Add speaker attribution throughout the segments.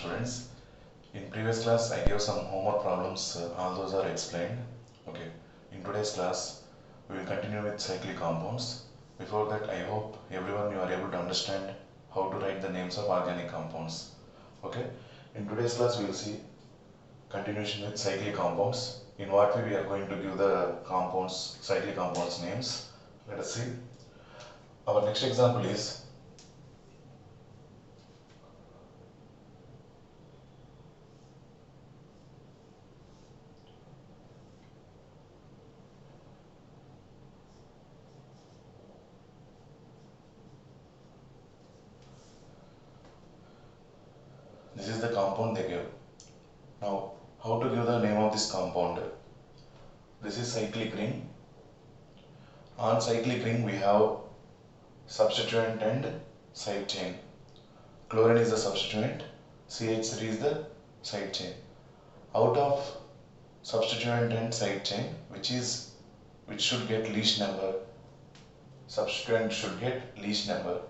Speaker 1: students. In previous class I gave some homework problems, all those are explained. Okay, in today's class we will continue with cyclic compounds. Before that, I hope everyone you are able to understand how to write the names of organic compounds. Okay, in today's class we will see continuation with cyclic compounds. In what way we are going to give the compounds, cyclic compounds names. Let us see. Our next example is this is the compound they gave. Now, how to give the name of this compound? This is cyclic ring. On cyclic ring we have substituent and side chain. Chlorine is the substituent, CH3 is the side chain. Out of substituent and side chain, which should get least number, substituent should get least number,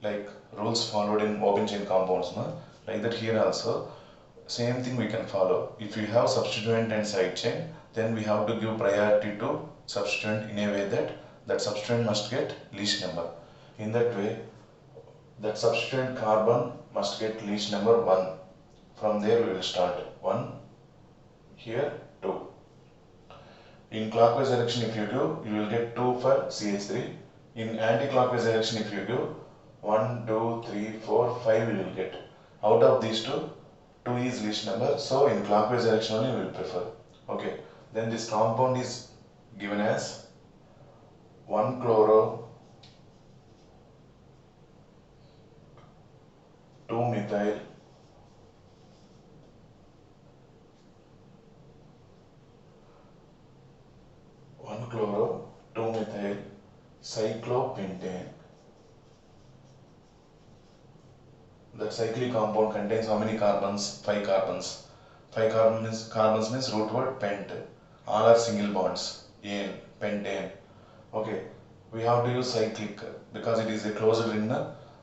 Speaker 1: like rules followed in open chain compounds, no? Like that here also same thing we can follow. If we have substituent and side chain, then we have to give priority to substituent in a way that substituent must get least number. In that way, that substituent carbon must get least number 1. From there we will start 1, here 2. In clockwise direction if you do, you will get 2 for CH3. In anti-clockwise direction if you do, 1, 2, 3, 4, 5 you will get. Out of these two, 2 is least number, so in clockwise direction only we will prefer. Okay, then this compound is given as 1 chloro 2 methyl 1 chloro 2 methyl cyclopentane. The cyclic compound contains how many carbons? 5 carbons. 5 carbons means root word pent. All are single bonds. Ane, pentane. Okay, we have to use cyclic because it is a closed ring.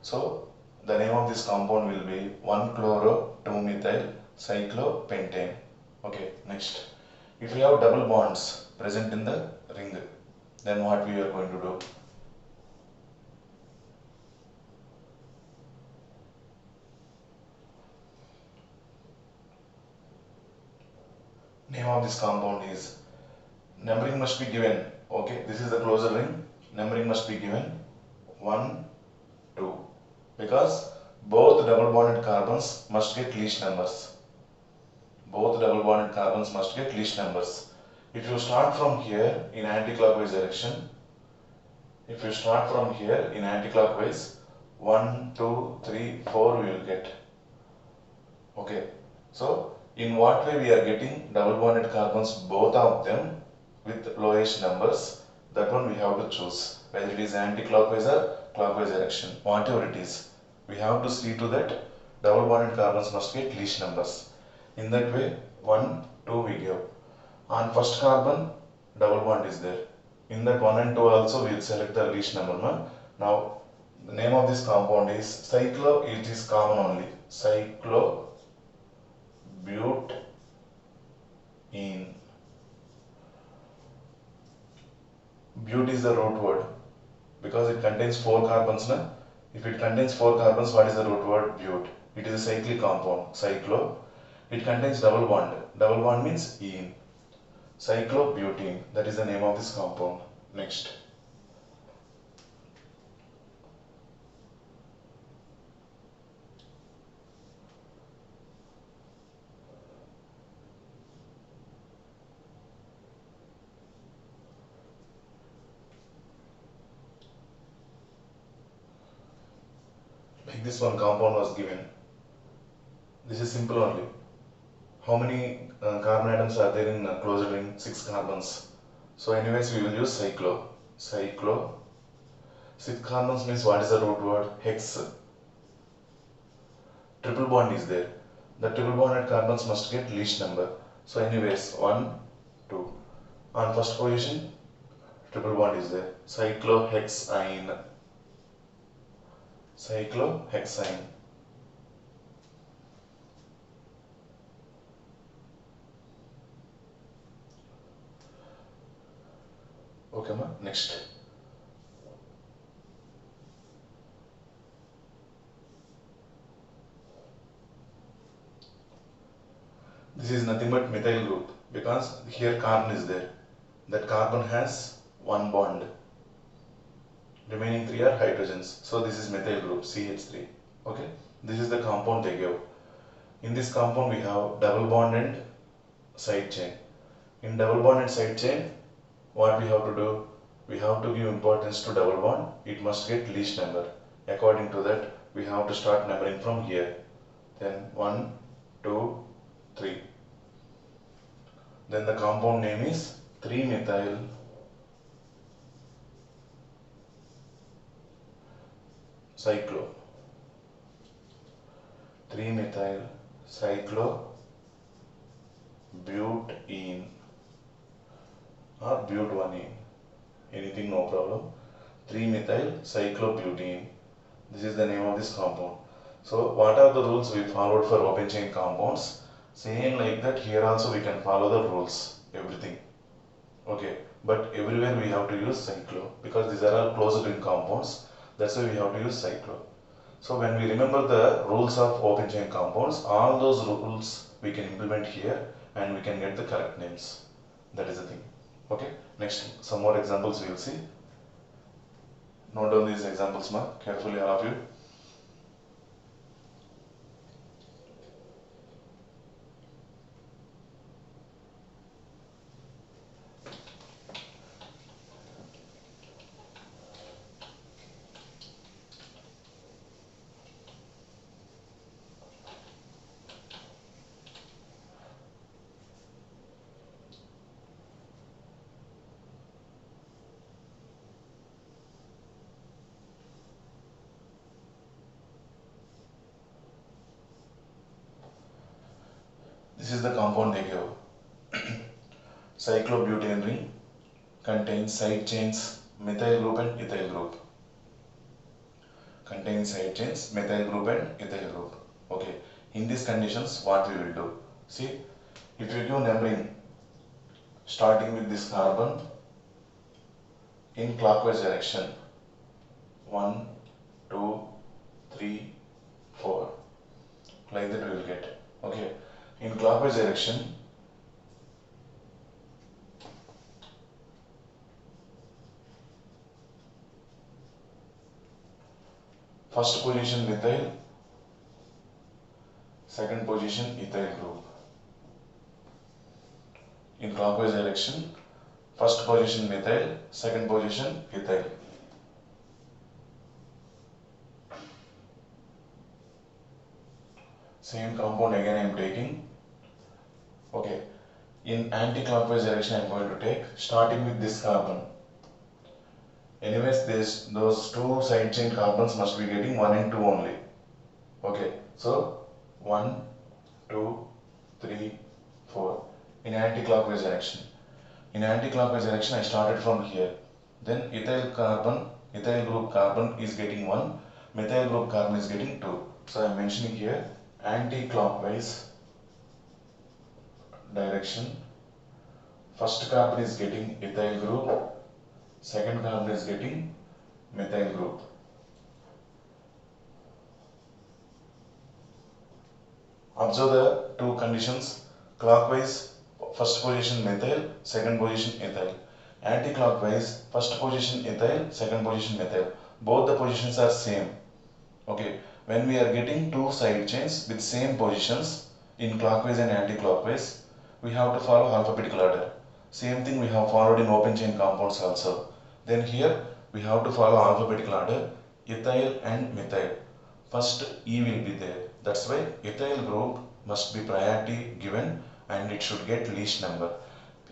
Speaker 1: So the name of this compound will be 1 chloro 2 methyl cyclopentane. Okay, next. If we have double bonds present in the ring, then what we are going to do? Name of this compound is, numbering must be given. Okay, this is the closed ring. Numbering must be given 1, 2, because both double bonded carbons must get least numbers. Both double bonded carbons must get least numbers. If you start from here in anti-clockwise direction, if you start from here in anti-clockwise, 1, 2, 3, 4 we will get. Okay, so in what way we are getting double bonded carbons, both of them with lowest numbers? That one we have to choose, whether it is anti-clockwise or clockwise direction, whatever it is. We have to see to that double bonded carbons must get least numbers. In that way, 1, 2 we give. On first carbon, double bond is there. In that 1 and 2 also we will select the least number. No? Now, the name of this compound is cyclo, it is common only. Cyclobutene. But is the root word because it contains 4 carbons. Na? If it contains 4 carbons, what is the root word? But. It is a cyclic compound, cyclo. It contains double bond. Double bond means ene. Cyclobutene, that is the name of this compound. Next. Like this one compound was given. This is simple only. How many carbon atoms are there in closed ring? 6 carbons. So anyways we will use cyclo. Cyclo. 6 carbons means what is the root word? Hex. Triple bond is there. The triple bonded carbons must get least number. So anyways 1, 2. On first position triple bond is there. Cyclohexyne. Cyclohexyne. Okay, ma. Next. This is nothing but methyl group because here carbon is there. That carbon has one bond. Remaining three are hydrogens. So this is methyl group CH3. Okay. This is the compound they gave. In this compound we have double bond and side chain. In double bond and side chain, what we have to do? We have to give importance to double bond. It must get least number. According to that, we have to start numbering from here. Then 1, 2, 3. Then the compound name is 3-methyl cyclo. 3-methyl cyclobutene or butene. Anything, no problem. 3-methyl cyclobutene. This is the name of this compound. So what are the rules we followed for open chain compounds? Same like that, here also we can follow the rules, everything. Okay, but everywhere we have to use cyclo because these are all closed ring compounds. That's why we have to use cyclo. So when we remember the rules of open chain compounds, all those rules we can implement here and we can get the correct names. That is the thing. Okay, next some more examples we will see. Note down these examples, mark carefully, all of you. This is the compound they give. Cyclobutane ring contains side chains methyl group and ethyl group. Contains side chains methyl group and ethyl group. Okay. In these conditions, what we will do? See, if you give numbering starting with this carbon in clockwise direction, 1, 2, 3, 4, like that we will get. Okay. In clockwise direction, first position methyl, second position ethyl group. In clockwise direction, first position methyl, second position ethyl. Same compound again I am taking. Okay. In anti-clockwise direction I am going to take, starting with this carbon. Anyways, those two side chain carbons must be getting 1 and 2 only. Okay. So 1, 2, 3, 4 in anti-clockwise direction. In anti-clockwise direction I started from here. Then ethyl group carbon is getting 1, methyl group carbon is getting 2. So I am mentioning here anti-clockwise direction. First carbon is getting ethyl group, second carbon is getting methyl group. Observe the two conditions. Clockwise, first position methyl, second position ethyl. Anti-clockwise, first position ethyl, second position methyl. Both the positions are same. Okay, when we are getting two side chains with same positions in clockwise and anti-clockwise, we have to follow alphabetical order. Same thing we have followed in open chain compounds also. Then here we have to follow alphabetical order, ethyl and methyl. First E will be there. That's why ethyl group must be priority given and it should get least number.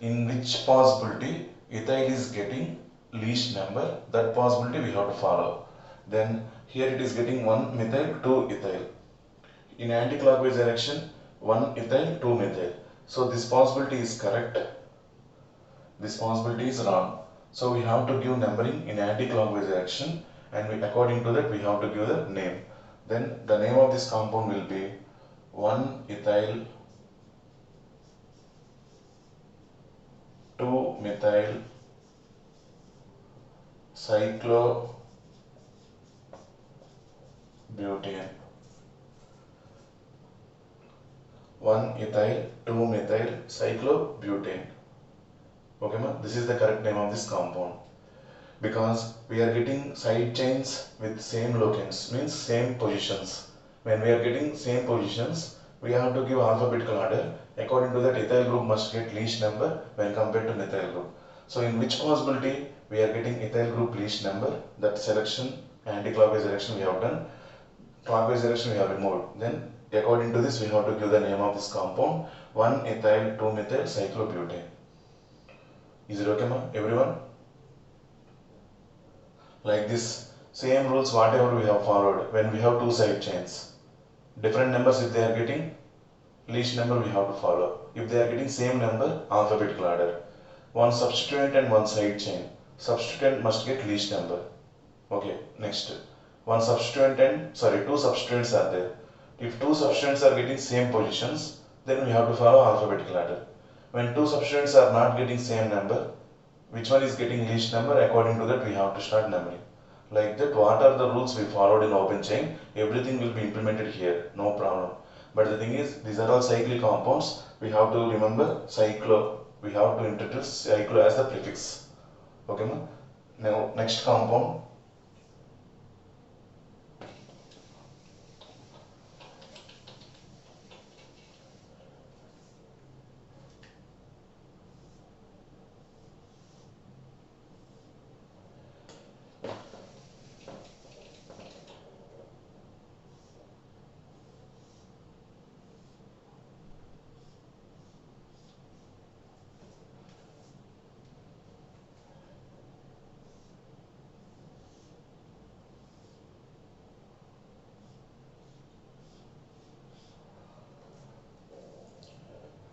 Speaker 1: In which possibility ethyl is getting least number, that possibility we have to follow. Then here it is getting 1 methyl, 2 ethyl. In anti-clockwise direction, 1 ethyl, 2 methyl. So this possibility is correct. This possibility is wrong. So we have to give numbering in anti-clockwise direction and according to that we have to give the name. Then the name of this compound will be 1 ethyl 2 methyl cyclobutane, 1-ethyl 2-methyl cyclobutane. Okay, ma? This is the correct name of this compound. Because we are getting side chains with same locants, means same positions. When we are getting same positions, we have to give alphabetical order. According to that, ethyl group must get least number when compared to methyl group. So in which possibility we are getting ethyl group least number, that selection, anti-clockwise direction we have done, clockwise direction we have removed. Then according to this we have to give the name of this compound, 1-ethyl 2-methyl cyclobutane. Is it okay, ma? Everyone? Like this, same rules whatever we have followed when we have two side chains. Different numbers if they are getting, least number we have to follow. If they are getting same number, alphabetical order. One substituent and one side chain. Substituent must get least number. Okay, next. Two substituents are there. If two substituents are getting same positions, then we have to follow alphabetical order. When two substituents are not getting same number, which one is getting least number, according to that we have to start numbering. Like that, what are the rules we followed in open chain, everything will be implemented here, no problem. But the thing is, these are all cyclic compounds, we have to remember cyclo, we have to introduce cyclo as the prefix. Okay, ma? Now next compound,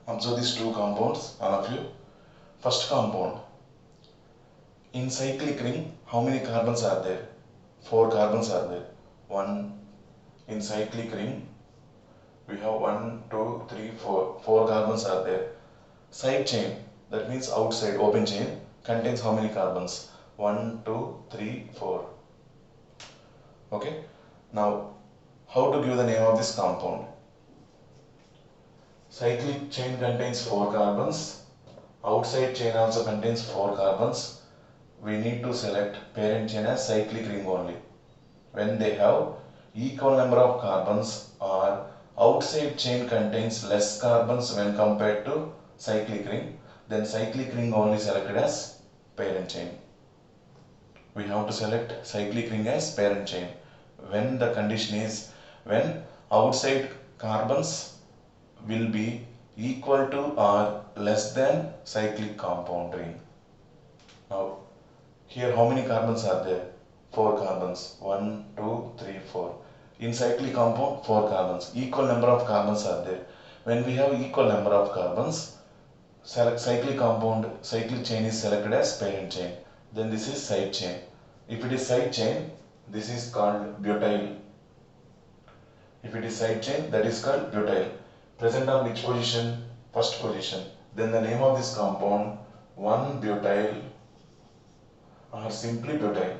Speaker 1: observe these two compounds, all of you. First compound, in cyclic ring, how many carbons are there? 4 carbons are there. One, in cyclic ring, we have 1, 2, 3, 4. 4 carbons are there. Side chain, that means outside open chain, contains how many carbons? 1, 2, 3, 4. Okay. Now, how to give the name of this compound? Cyclic chain contains 4 carbons. Outside chain also contains 4 carbons. We need to select parent chain as cyclic ring only. When they have equal number of carbons or outside chain contains less carbons when compared to cyclic ring, then cyclic ring only selected as parent chain. We have to select cyclic ring as parent chain when the condition is when outside carbons will be equal to or less than cyclic compound ring. Now here how many carbons are there? 4 carbons. 1, 2, 3, 4. In cyclic compound 4 carbons. Equal number of carbons are there. When we have equal number of carbons, select cyclic compound, cyclic chain is selected as parent chain. Then this is side chain. If it is side chain, this is called butyl. If it is side chain, that is called butyl. Present on which position? First position. Then the name of this compound, 1-butyl or simply butyl.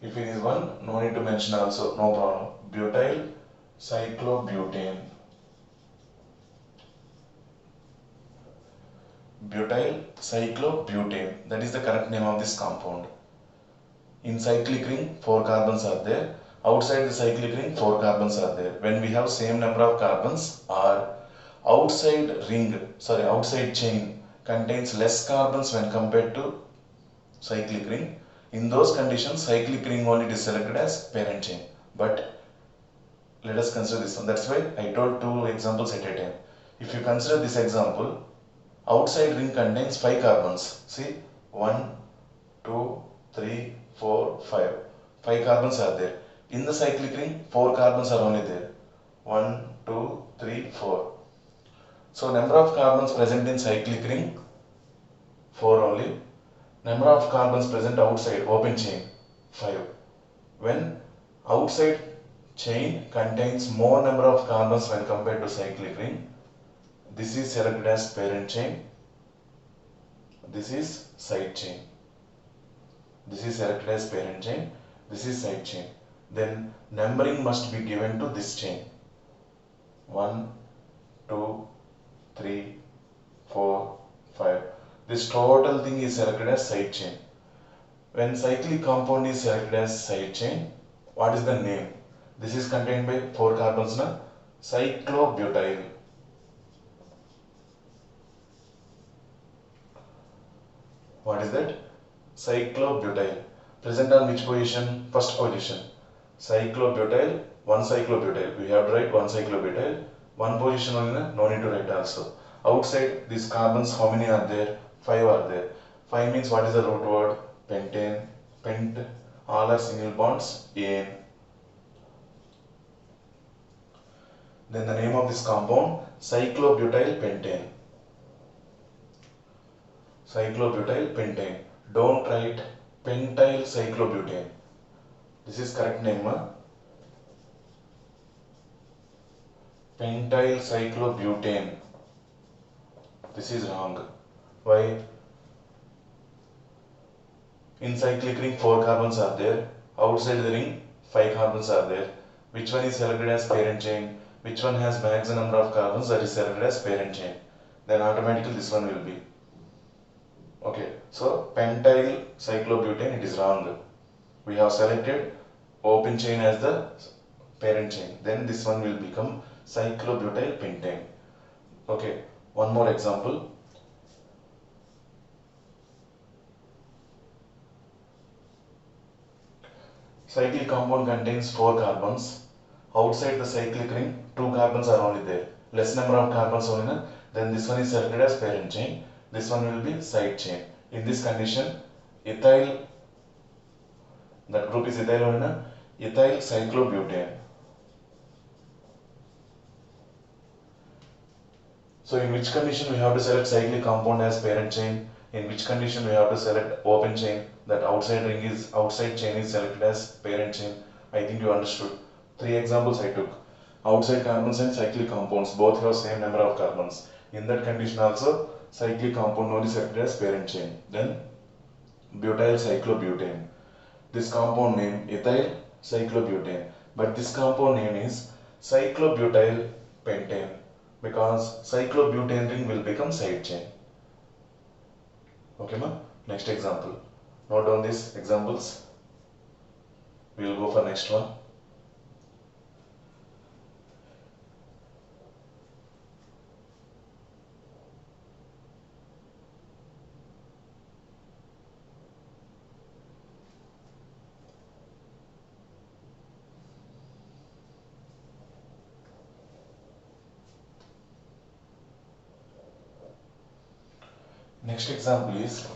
Speaker 1: If it is 1, no need to mention also, no problem. Butyl cyclobutane. Butyl cyclobutane, that is the correct name of this compound. In cyclic ring, 4 carbons are there. Outside the cyclic ring, 4 carbons are there. When we have same number of carbons or outside chain contains less carbons when compared to cyclic ring, in those conditions cyclic ring only is selected as parent chain. But let us consider this one. That's why I told 2 examples at a time. If you consider this example, outside ring contains 5 carbons. See, 1, 2, 3, 4, 5. 5 carbons are there. In the cyclic ring, 4 carbons are only there. 1, 2, 3, 4. So number of carbons present in cyclic ring, 4 only. Number of carbons present outside open chain, 5. When outside chain contains more number of carbons when compared to cyclic ring, this is selected as parent chain. This is side chain. This is selected as parent chain. This is side chain. Then numbering must be given to this chain. 1, 2, 3, 4, 5. This total thing is selected as side chain. When cyclic compound is selected as side chain, what is the name? This is contained by 4 carbons na? Cyclobutyl. What is that? Cyclobutyl. Present on which position? First position. Cyclobutyl, 1 cyclobutyl. We have to write 1 cyclobutyl. 1 position only, no need to write also. Outside these carbons, how many are there? 5 are there. 5 means what is the root word? Pentane, pent, all are single bonds, ane. Then the name of this compound, cyclobutyl pentane. Cyclobutyl pentane. Don't write pentyl cyclobutane. This is correct name. Pentyl cyclobutane. This is wrong. Why? In cyclic ring 4 carbons are there. Outside the ring 5 carbons are there. Which one is selected as parent chain? Which one has maximum number of carbons? That is selected as parent chain. Then automatically this one will be. Okay, so pentyl cyclobutane, it is wrong. We have selected open chain as the parent chain. Then this one will become cyclobutyl pentane. Okay, one more example. Cyclic compound contains 4 carbons. Outside the cyclic ring, 2 carbons are only there. Less number of carbons only. Then this one is selected as parent chain. This one will be side chain. In this condition, ethyl, that group is ethyl only. Ethyl cyclobutane. So in which condition we have to select cyclic compound as parent chain? In which condition we have to select open chain? That outside chain is selected as parent chain. I think you understood. 3 examples I took. Outside carbons and cyclic compounds both have same number of carbons. In that condition also cyclic compound only selected as parent chain. Then butyl cyclobutane. This compound name ethyl cyclobutane, but this compound name is cyclobutyl pentane because cyclobutane ring will become side chain. Okay ma? Next example. Note down these examples. We will go for next one. Next example is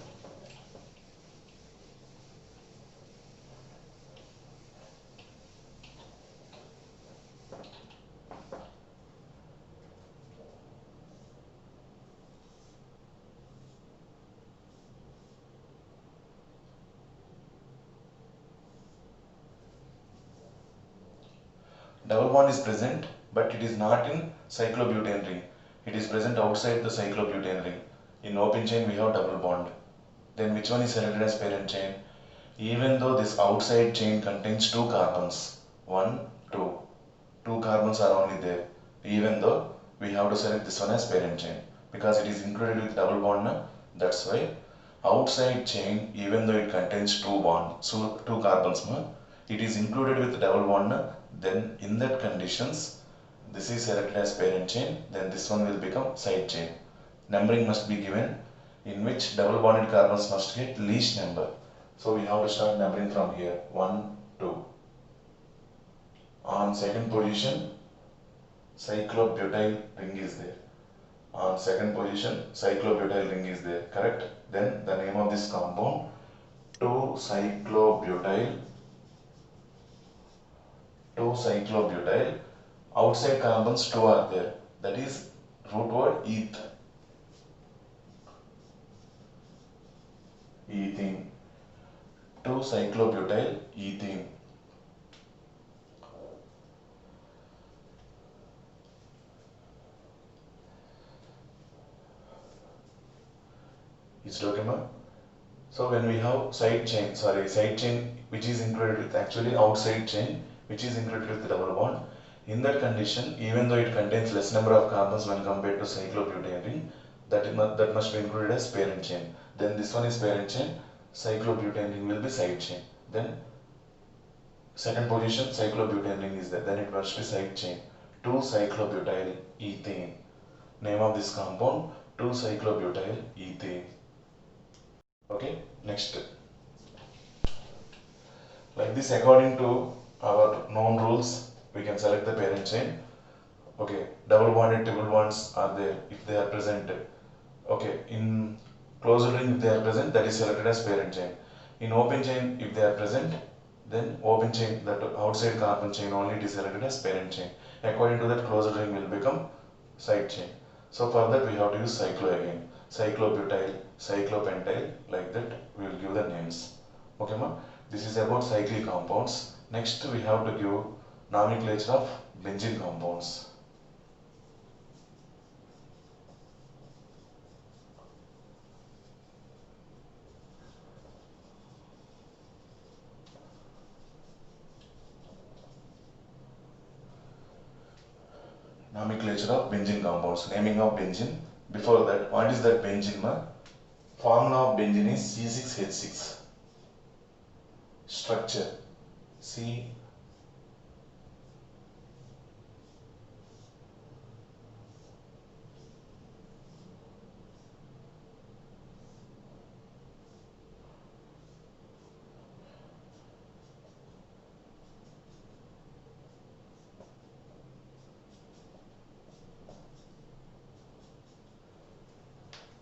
Speaker 1: double bond is present, but it is not in cyclobutane ring. It is present outside the cyclobutane ring. In open chain we have double bond. Then which one is selected as parent chain? Even though this outside chain contains 2 carbons, 1, 2, 2 carbons are only there. Even though we have to select this one as parent chain because it is included with double bond. That's why outside chain, even though it contains 2 carbons, it is included with double bond. Then in that conditions, this is selected as parent chain. Then this one will become side chain. Numbering must be given in which double bonded carbons must get least number. So we have to start numbering from here. 1, 2. On second position, cyclobutyl ring is there. On second position, cyclobutyl ring is there. Correct? Then the name of this compound, 2-cyclobutyl. 2-cyclobutyl. Outside carbons 2 are there. That is root word eth. Ethene. 2-cyclobutyl ethene. Is it okay, ma? So when we have side chain which is included with actually outside chain which is included with the double bond, in that condition, even though it contains less number of carbons when compared to cyclobutane ring, that must be included as parent chain. Then this one is parent chain, cyclobutane ring will be side chain. Then second position cyclobutane ring is there, then it must be side chain. 2-cyclobutyl ethane. Name of this compound 2-cyclobutyl ethane. Okay, next. Like this, according to our known rules, we can select the parent chain. Okay, double bonded triple bonds are there if they are present. Okay, in closed ring if they are present, that is selected as parent chain. In open chain if they are present, then open chain, that outside carbon chain only, it is selected as parent chain. According to that, closed ring will become side chain. So for that we have to use cyclo again. Cyclobutyl, cyclopentyl, like that we will give the names. Okay ma? This is about cyclic compounds. Next we have to give nomenclature of benzene compounds. Nomenclature of benzene compounds. Naming of benzene. Before that, what is that benzene ma? Formula of benzene is C6H6. Structure C.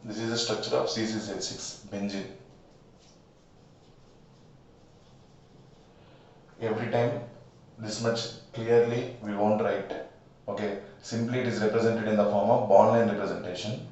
Speaker 1: This is the structure of C6H6 benzene. Every time this much clearly we won't write. Okay, simply it is represented in the form of bond line representation.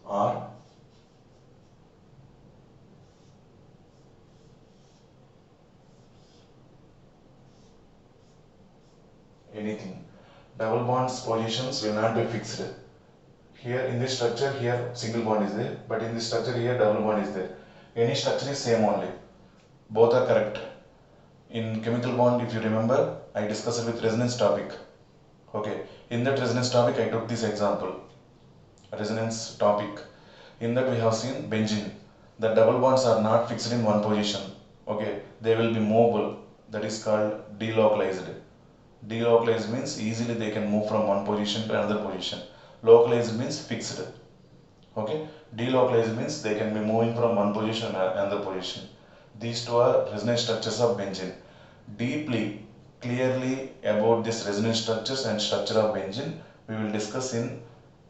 Speaker 1: Or anything. Double bonds positions will not be fixed. Here in this structure, here single bond is there, but in this structure here double bond is there. Any structure is same only. Both are correct. In chemical bond, if you remember, I discussed with resonance topic. Okay, in that resonance topic I took this example. Resonance topic. In that we have seen benzene. The double bonds are not fixed in one position. Okay, they will be movable. That is called delocalized. Delocalized means easily they can move from one position to another position. Localized means fixed. Okay, delocalized means they can be moving from one position to another position. These two are resonance structures of benzene. Deeply, clearly about this resonance structures and structure of benzene, we will discuss in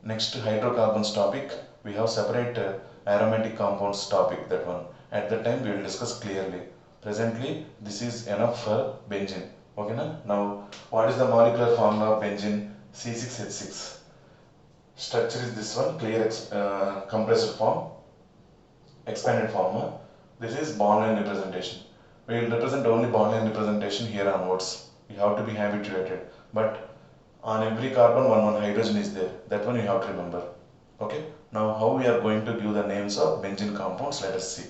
Speaker 1: next hydrocarbons topic. We have separate aromatic compounds topic, that one. At that time we will discuss clearly. Presently, this is enough for benzene. Okay na? Now, what is the molecular formula of benzene? C6H6. Structure is this one, clear compressed form, expanded form. This is bond line representation. We will represent only bond line representation here onwards. You have to be habituated. But on every carbon, one hydrogen is there. That one you have to remember. Okay. Now, how we are going to give the names of benzene compounds? Let us see.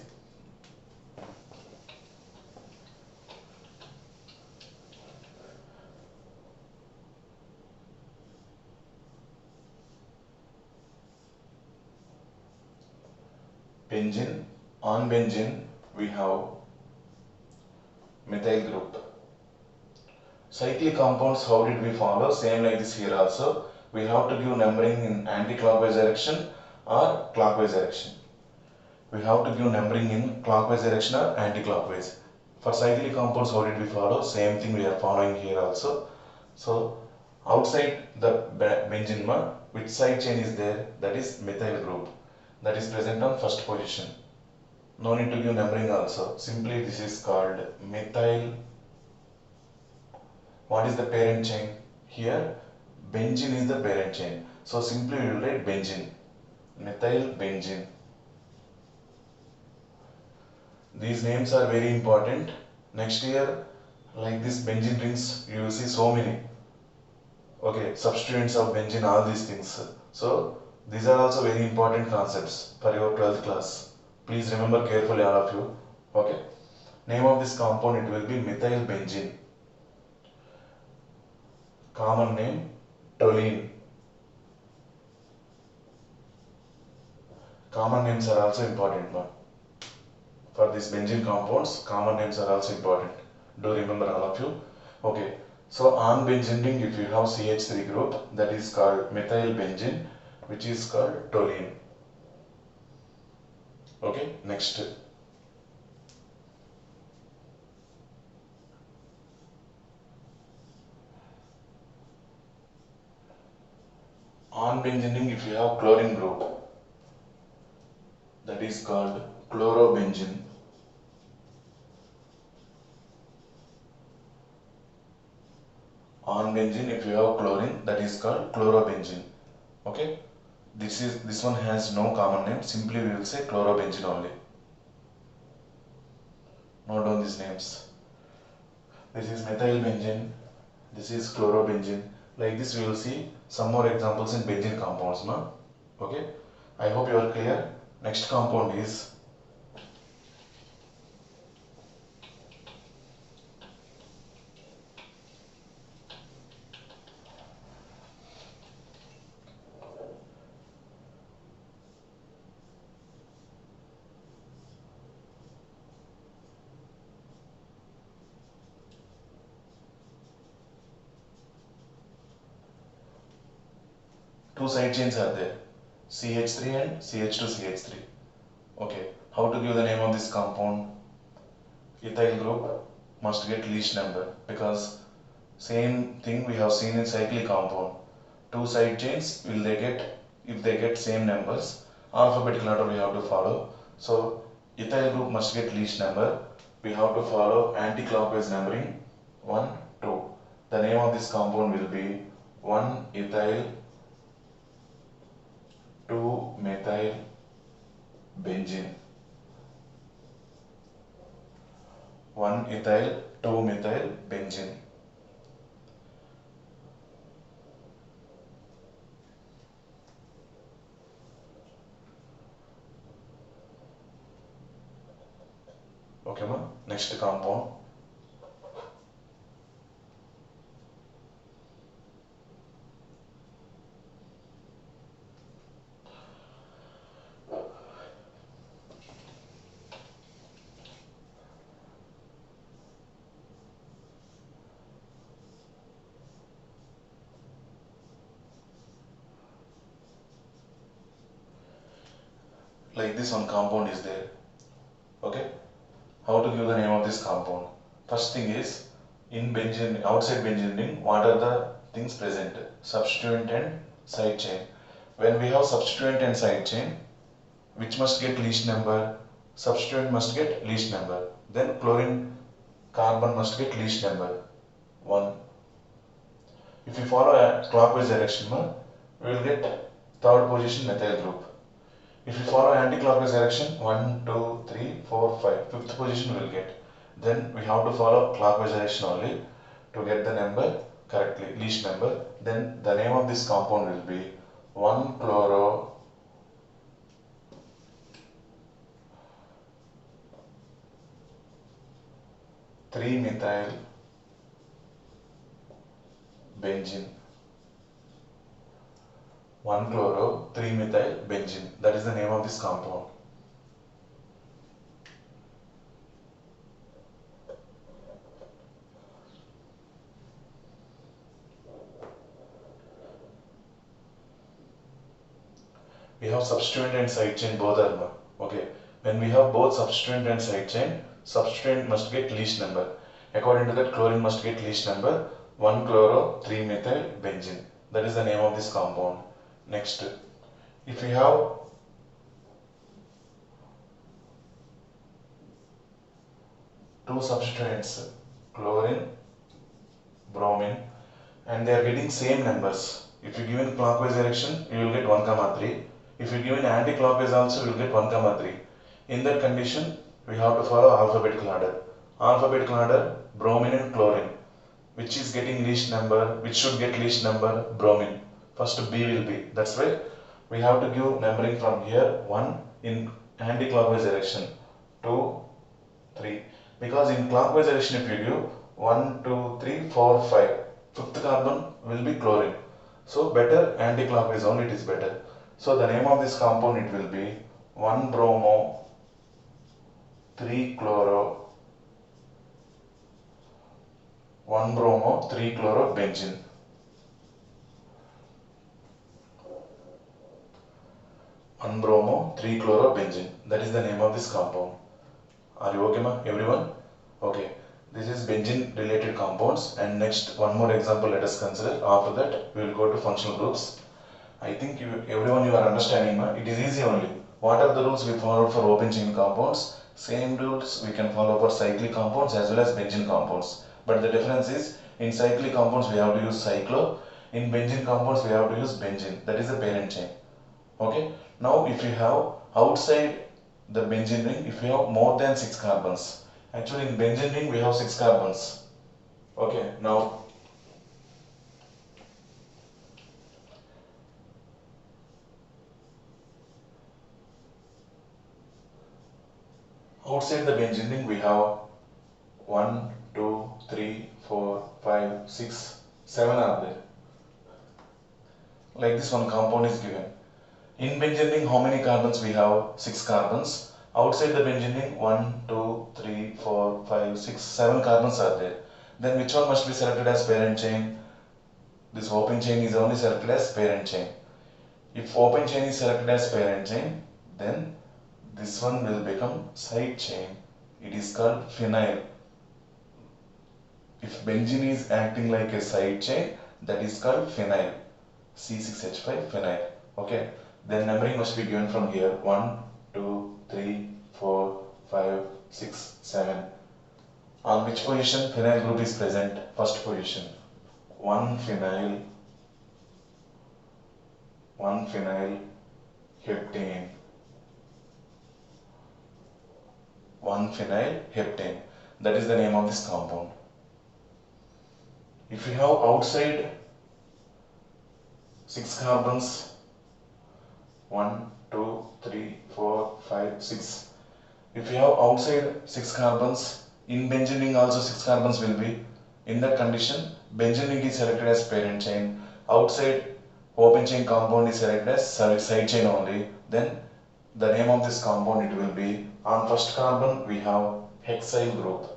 Speaker 1: Benzene. On benzene, we have methyl group. Cyclic compounds, how did we follow? Same like this here also. We have to give numbering in anti-clockwise direction or clockwise direction. We have to give numbering in clockwise direction or anti-clockwise. For cyclic compounds, how did we follow? Same thing we are following here also. So outside the benzene, which side chain is there? That is methyl group. That is present on first position. No need to give numbering also. Simply this is called methyl. What is the parent chain? Here Benzene is the parent chain. So simply we will write benzene, methyl benzene. These names are very important. Next year, like this benzene rings, you will see so many. Okay, substituents of benzene, all these things. So these are also very important concepts for your 12th class. Please remember carefully, all of you. Okay. Name of this compound, it will be methyl benzene. Common name, toluene. Common names are also important one. For these benzene compounds, common names are also important. Do remember, all of you. Okay. So on benzene ring, if you have CH3 group, that is called methyl benzene, which is called toluene. Okay. Next. On benzene ring, if you have chlorine group, that is called chlorobenzene. On benzene, if you have chlorine, that is called chlorobenzene. Okay. This one has no common name. Simply we will say chlorobenzene only. Note down these names. This is methyl benzene. This is chlorobenzene. Like this, we will see some more examples in benzene compounds. No? Okay. I hope you are clear. Next compound is two side chains are there. CH3 and CH2CH3. Okay. How to give the name of this compound? Ethyl group must get least number, because same thing we have seen in cyclic compound. Two side chains, will they get, if they get same numbers, alphabetical order we have to follow. So ethyl group must get least number. We have to follow anti-clockwise numbering 1, 2. The name of this compound will be 1 ethyl 2 methyl benzene. 1 ethyl 2 methyl benzene. Okay, ma? Next compound. Like this one compound is there. Okay. How to give the name of this compound? First thing is, in benzene, outside benzene ring, what are the things present? Substituent and side chain. When we have substituent and side chain, which must get least number? Substituent must get least number. Then chlorine carbon must get least number, 1. If we follow a clockwise direction, we will get third position methyl group. If we follow anti-clockwise direction, 1, 2, 3, 4, 5, fifth position we will get. Then we have to follow clockwise direction only to get the number correctly, least number. Then the name of this compound will be 1 chloro 3 methyl benzene. 1 chloro 3 methyl benzene. That is the name of this compound. We have substituent and side chain both are. Okay. When we have both substituent and side chain, substituent must get least number. According to that, chlorine must get least number, 1 chloro 3 methyl benzene. That is the name of this compound. Next, if we have two substituents, chlorine, bromine, and they are getting same numbers. If you give in clockwise direction, you will get 1 comma 3. If you give in anti-clockwise also, you will get 1 comma 3. In that condition, we have to follow alphabetical order. Alphabetical order, bromine and chlorine. Which is getting least number, which should get least number, bromine. First B will be. That's why we have to give numbering from here 1 in anti-clockwise direction, 2, 3. Because in clockwise direction if you give 1, 2, 3, 4, 5, fifth carbon will be chlorine. So better anti-clockwise only, it is better. So the name of this compound it will be 1 bromo 3 chloro 1 bromo 3 chloro benzene. One bromo 3 chloro benzene. That is the name of this compound. Are you okay, ma? Everyone? Okay. This is benzene related compounds, and next one more example let us consider. After that we will go to functional groups. I think everyone you are understanding, ma? It is easy only. What are the rules we followed for open chain compounds? Same rules we can follow for cyclic compounds as well as benzene compounds. But the difference is, in cyclic compounds we have to use cyclo, in benzene compounds we have to use benzene. That is the parent chain. Okay. Now if you have outside the benzene ring, if you have more than 6 carbons, actually in benzene ring we have 6 carbons. Okay. Now outside the benzene ring we have 1, 2, 3, 4, 5, 6, 7 are there. Like this one compound is given. In benzene ring how many carbons we have? 6 carbons. Outside the benzene ring 1, 2, 3, 4, 5, 6, 7 carbons are there. Then which one must be selected as parent chain? This open chain is only selected as parent chain. If open chain is selected as parent chain, then this one will become side chain. It is called phenyl. If benzene is acting like a side chain, that is called phenyl. C6H5 phenyl. Okay. Then numbering must be given from here 1, 2, 3, 4, 5, 6, 7. On which position phenyl group is present? First position. 1 phenyl heptane. 1 phenyl heptane. That is the name of this compound. If you have outside 6 carbons, 1, 2, 3, 4, 5, 6. If you have outside 6 carbons, in benzene ring also 6 carbons will be. In that condition, benzene ring is selected as parent chain. Outside open chain compound is selected as side chain only. Then the name of this compound it will be, on first carbon we have hexyl group.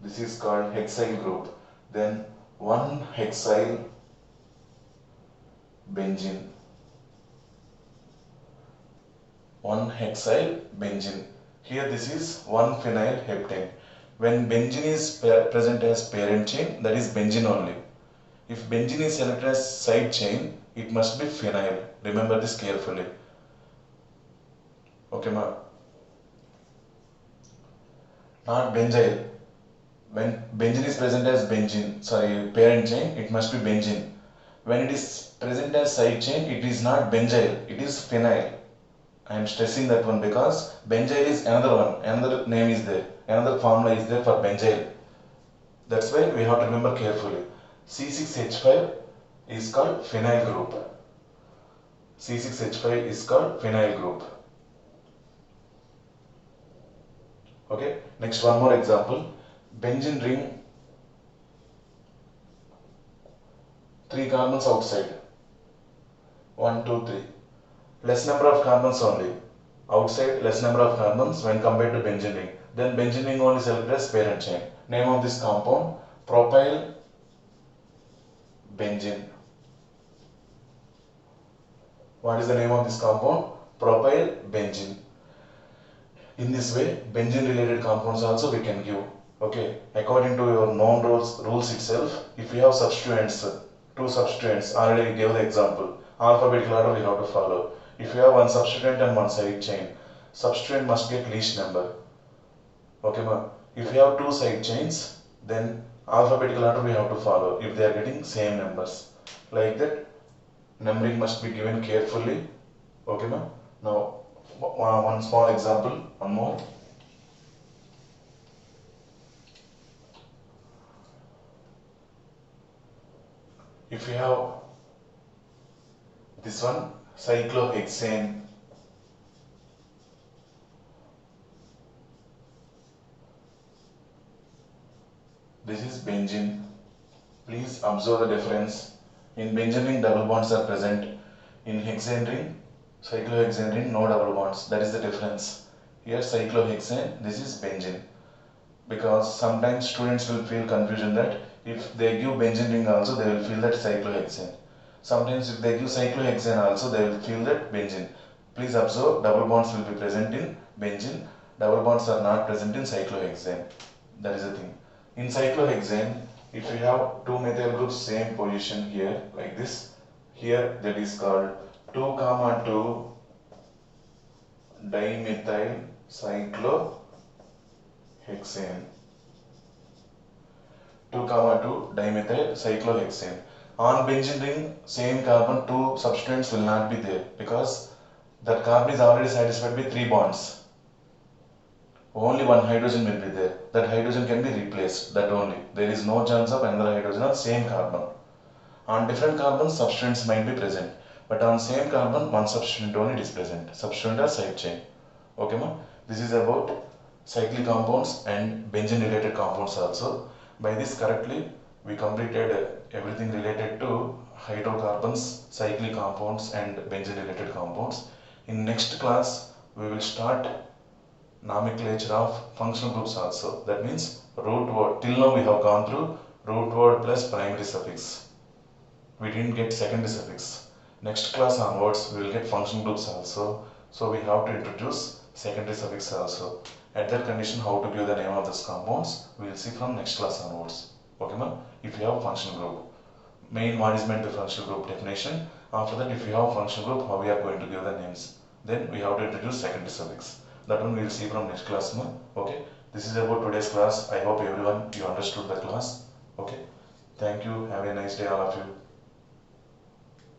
Speaker 1: This is called hexyl group. Then 1 hexyl benzene. 1 hexyl benzene. Here this is 1 phenyl heptane. When benzene is present as parent chain, that is benzene only. If benzene is selected as side chain, it must be phenyl. Remember this carefully. Okay, ma? Not benzyl. When benzene is present as parent chain, it must be benzene. When it is present as side chain, it is not benzyl, it is phenyl. I am stressing that one because benzyl is another one, another name is there, another formula is there for benzyl. That's why we have to remember carefully. C6H5 is called phenyl group. C6H5 is called phenyl group. Okay, next one more example. Benzene ring, 3 carbons outside. 1, 2, 3. Less number of carbons only. Outside less number of carbons when compared to benzene ring. Then benzene ring only selected as parent chain. Name of this compound, propyl benzene. What is the name of this compound? Propyl benzene. In this way, benzene related compounds also we can give. Okay, according to your known rules itself, if you have substituents, 2 substituents, already we gave the example. Alphabetical order we have to follow. If you have 1 substituent and 1 side chain, substituent must get least number. Okay, ma? If you have 2 side chains, then alphabetical order we have to follow if they are getting same numbers. Like that, numbering must be given carefully. Okay, ma'am. Now, one small example, one more. If you have this one, cyclohexane, this is benzene. Please observe the difference. In benzene ring, double bonds are present. In hexane ring, cyclohexane ring, no double bonds. That is the difference. Here cyclohexane, this is benzene. Because sometimes students will feel confusion that if they give benzene ring also, they will feel that cyclohexane. Sometimes if they give cyclohexane also, they will feel that benzene. Please observe, double bonds will be present in benzene. Double bonds are not present in cyclohexane. That is the thing. In cyclohexane, if you have two methyl groups same position here like this, here that is called 2,2 dimethyl cyclohexane. 2,2 dimethyl cyclohexane. On benzene ring, same carbon, two substituents will not be there because that carbon is already satisfied with 3 bonds. Only one hydrogen will be there. That hydrogen can be replaced, that only. There is no chance of another hydrogen on same carbon. On different carbons, substituents might be present. But on same carbon, one substituent only is present. Substituent or side chain. Okay, ma'am? This is about cyclic compounds and benzene related compounds also. By this correctly, we completed everything related to hydrocarbons, cyclic compounds and benzene related compounds. In next class, we will start nomenclature of functional groups also. That means root word. Till now we have gone through root word plus primary suffix. We didn't get secondary suffix. Next class onwards we will get functional groups also. So we have to introduce secondary suffix also. At that condition, how to give the name of these compounds we will see from next class onwards. Okay, ma'am? If you have functional group. Main what is meant by functional group definition. After that, if you have functional group, how we are going to give the names. Then we have to introduce secondary suffix. That one we will see from next class, ma'am. Okay. This is about today's class. I hope everyone you understood the class. Okay. Thank you. Have a nice day, all of you.